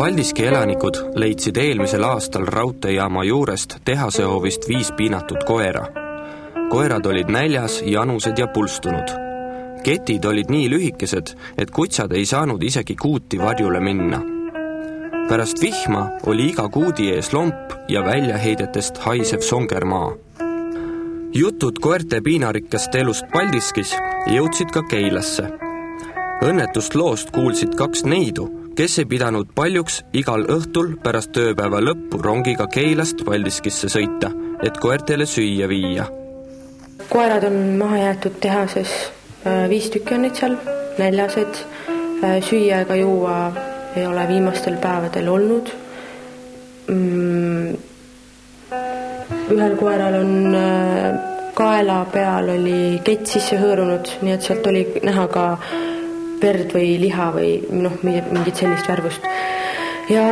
Paldiski elanikud leidsid eelmisel aastal raudteejaama juurest tehasehoovist 5 piinatud koera. Koerad olid näljas, janused ja pulstunud. Ketid olid nii lühikesed, et kutsad ei saanud isegi kuuti varjule minna. Pärast vihma oli iga kuudi ees lomp ja väljaheidetest haisev songermaa. Jutud koerte piinarikkast elust Paldiskis jõudsid ka Keilasse. Õnnetust loost kuulsid 2 neidu, kes ei pidanud paljuks igal õhtul pärast tööpäeva lõppu rongiga Keilast Paldiskisse sõita, et koertele süüa viia. Koerad on maha jäetud tehases, 5 tükki on neid seal, näljased, süüa ega juua ei ole viimastel päevadel olnud. Ühel koeral on kaela peal oli kett sisse hõõrunud, nii et sealt oli näha ka verd või liha või mingit sellist värvust. Ja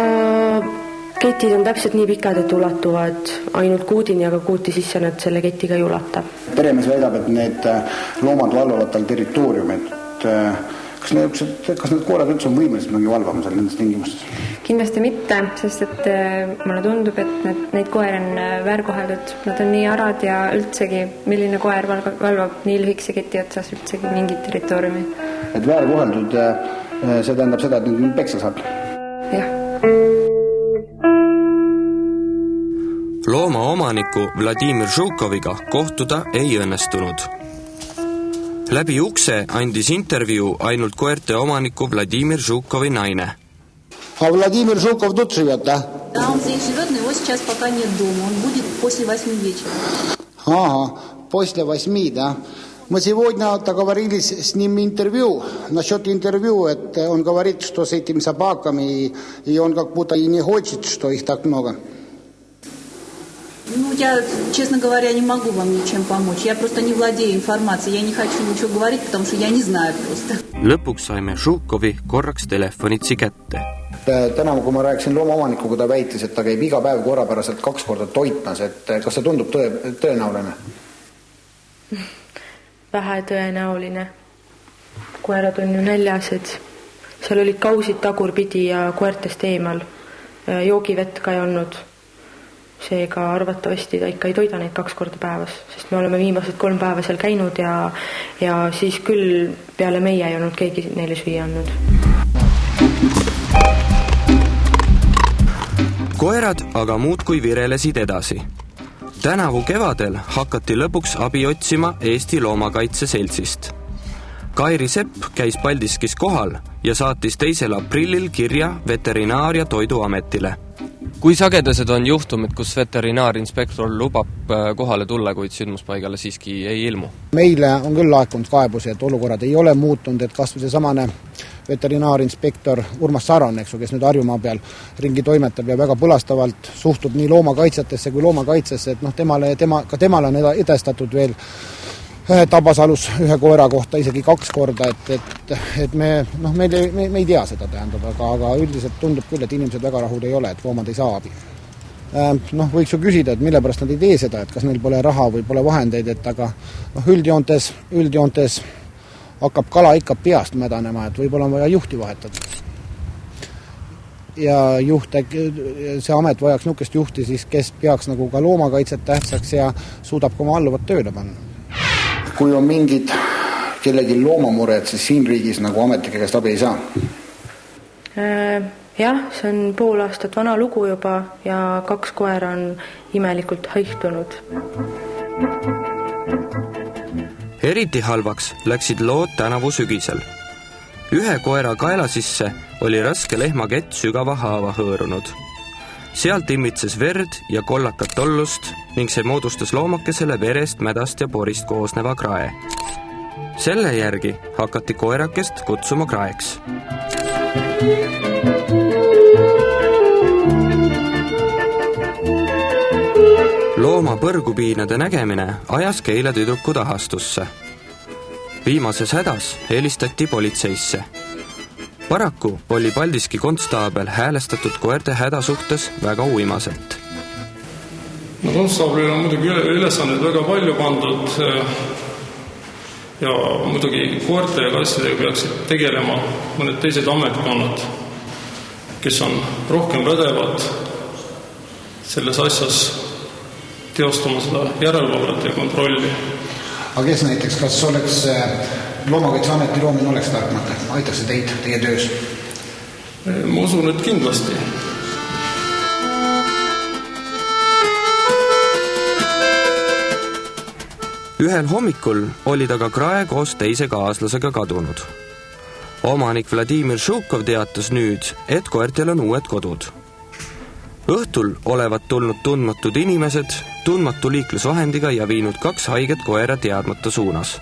ketid on täpselt nii pikad, et ulatuvad ainult kuudini, aga kuuti sisse nad selle ketiga ei ulata. Peremees väidab, et need loomad valvavad tal territooriumit. Kas need koerad üldse on võimelised mingi valvama seal nendes tingimustes? Kindlasti mitte, sest et mulle tundub, et neid koer on väärkoheldud. Nad on nii arad ja üldsegi, milline koer valvab nii lühikese keti otsas üldsegi mingi territooriumi. Et väärkoheldud, see tähendab seda, et nüüd peksa saab? Jah. Looma omaniku Vladimir Žukoviga kohtuda ei õnnestunud. Läbi ukse andis intervjuu ainult koerte omaniku Vladimir Žukovi naine. A Vladimir Žukov тут живет, да? Да, он здесь живет, но его сейчас пока нет дома. Он будет после 8 вечера. Ага, после 8, да. Мы сегодня договорились с ним интервью. Насчет интервью, это он говорит, что с этими собаками, и он как будто и не хочет, что их так много. Ну, я, честно говоря, не могу вам ничем помочь. Я просто не владею информацией. Я не хочу ничего говорить, потому что я не знаю просто. Lõpuks saime Žukovi korraks telefonitsi kätte. Täna, kui ma rääkisin loomaomanikuga, ta väitis, et ta käib iga päev korrapäraselt 2 korda toitmas. Et kas see tundub tõenäoline? Vähe tõenäoline. Koerad on ju näljased. Seal olid kausid tagurpidi ja koertest eemal. Joogivett ka ei olnud. Seega arvatavasti ta ikka ei toida neid 2 korda päevas, sest me oleme viimased 3 päeva seal käinud ja siis küll peale meie ei olnud keegi neile süüa andnud. Koerad aga muudkui virelesid edasi. Tänavu kevadel hakati lõpuks abi otsima Eesti Loomakaitse Seltsist. Kairi Sepp käis Paldiskis kohal ja saatis 2. aprillil kirja Veterinaar- ja Toiduametile. Kui sagedased on juhtumid, kus veterinaarinspektor lubab kohale tulla, kuid sündmuspaigale siiski ei ilmu? Meile on küll laekunud kaebusi, et olukorrad ei ole muutunud, et kas või see samane veterinaarinspektor Urmas Saran, kes nüüd Harjumaa peal ringi toimetab ja väga põlastavalt suhtub nii loomakaitsetesse kui loomakaitsesse, et temale on edestatud veel Tabasalus 1 koera kohta isegi 2 korda, et me ei tea seda tähendab, aga üldiselt tundub küll, et inimesed väga rahul ei ole, et loomad ei saa abi. Võiks ju küsida, et mille pärast nad ei tee seda, et kas neil pole raha või pole vahendeid, et aga üldjoontes hakkab kala ikka peast mädanema, et võib-olla on vaja juhti vahetada. Ja see amet vajaks niisugust juhti, siis, kes peaks nagu ka loomakaitset tähtsaks ja suudab ka oma alluvat tööle panna. Kui on mingid kellegi loomamured, siis siin riigis nagu ametnike käest abi ei saa? Jah, see on pool aastat vana lugu juba ja 2 koera on imelikult haihtunud. Eriti halvaks läksid lood tänavu sügisel. 1 koera kaela sisse oli raske lehmakett sügava haava hõõrunud. Sealt imitses verd ja kollakat tollust ning see moodustas loomakesele verest, mädast ja porist koosneva krae. Selle järgi hakati koerakest kutsuma kraeks. Looma põrgupiinade nägemine ajas Keila tüdruku tahastusse. Viimases hädas helistati politseisse. Paraku oli Paldiski konstaabel häälestatud koerte häda suhtes väga uimaselt. Konstaablil on muidugi ülesanded väga palju pandud ja muidugi koerte ja kassidega peaksid tegelema mõned teised ametkonnad. kes on rohkem pädevad selles asjas teostama seda järelevalvet ja kontrolli. Aga kes näiteks, kas oleks Loomakaitseameti loomine oleks tarkmata? Aitaks see teid teie töös? Ma usun, et kindlasti. Ühel hommikul oli ta ka krae koos teise kaaslasega kadunud. Omanik Vladimir Šukov teatas nüüd, et koertel on uued kodud. Õhtul olevat tulnud tundmatud inimesed tundmatu liiklusvahendiga ja viinud 2 haiget koera teadmata suunas.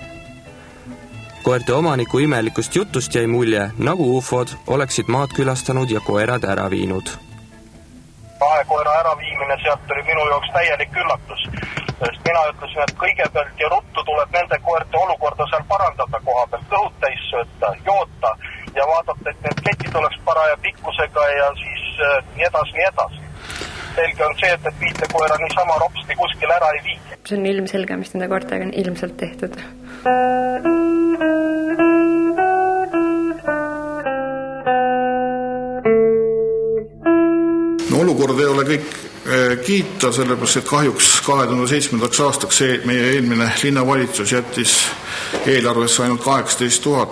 Koerte omaniku imelikust jutust jäi mulje, nagu ufod oleksid maad külastanud ja koerad ära viinud. 2 koera äraviimine sealt oli minu jaoks täielik üllatus, sest mina ütlesin, et kõigepealt ja ruttu tuleb nende koerte olukorda seal parandada koha peal, kõhud täis sööta, joota ja vaadata, et need ketid oleks paraja pikkusega ja siis nii edasi. Selge on see, et 5 koera niisama ropsti kuskil ära ei vii. See on ilmselge, mis nende koertega on ilmselt tehtud. No, olukord ei ole kõik kiita, sellepärast, et kahjuks 2007. aastaks meie eelmine linnavalitsus jättis eelarvesse ainult 18 000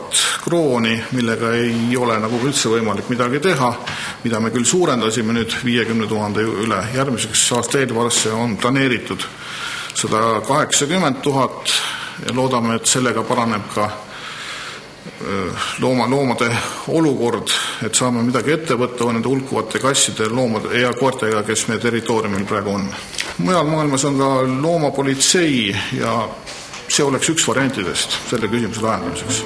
krooni, millega ei ole nagu üldse võimalik midagi teha, mida me küll suurendasime nüüd 50 000 üle. Järgmiseks aasta eelarvesse on planeeritud 180 000 ja loodame, et sellega paraneb ka loomade olukord, et saame midagi ette võtta nende hulkuvate kasside, loomade ja koertega, kes meie territooriumil praegu on. Mujal maailmas on ka loomapolitsei ja see oleks üks variantidest selle küsimuse lahendamiseks.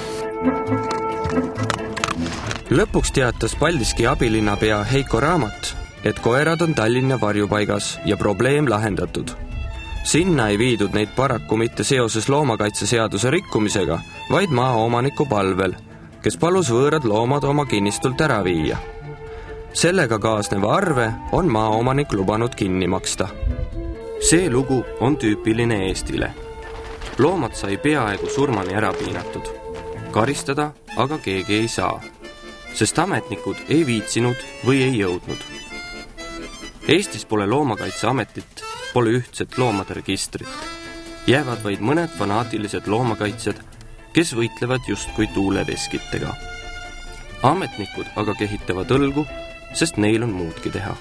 Lõpuks teatas Paldiski abilinnapea Heiko Raamat, et koerad on Tallinna varjupaigas ja probleem lahendatud. Sinna ei viidud neid paraku mitte seoses loomakaitseseaduse rikkumisega, vaid maaomaniku palvel, kes palus võõrad loomad oma kinnistult ära viia. Sellega kaasneva arve on maaomanik lubanud kinni maksta. See lugu on tüüpiline Eestile. Loomad sai peaaegu surmani ära piinatud. Karistada aga keegi ei saa, sest ametnikud ei viitsinud või ei jõudnud. Eestis pole Loomakaitseametit, pole ühtset loomade registrit. Jäävad vaid mõned fanaatilised loomakaitsjad, kes võitlevad justkui tuuleveskitega. Ametnikud aga kehitavad õlgu, sest neil on muudki teha.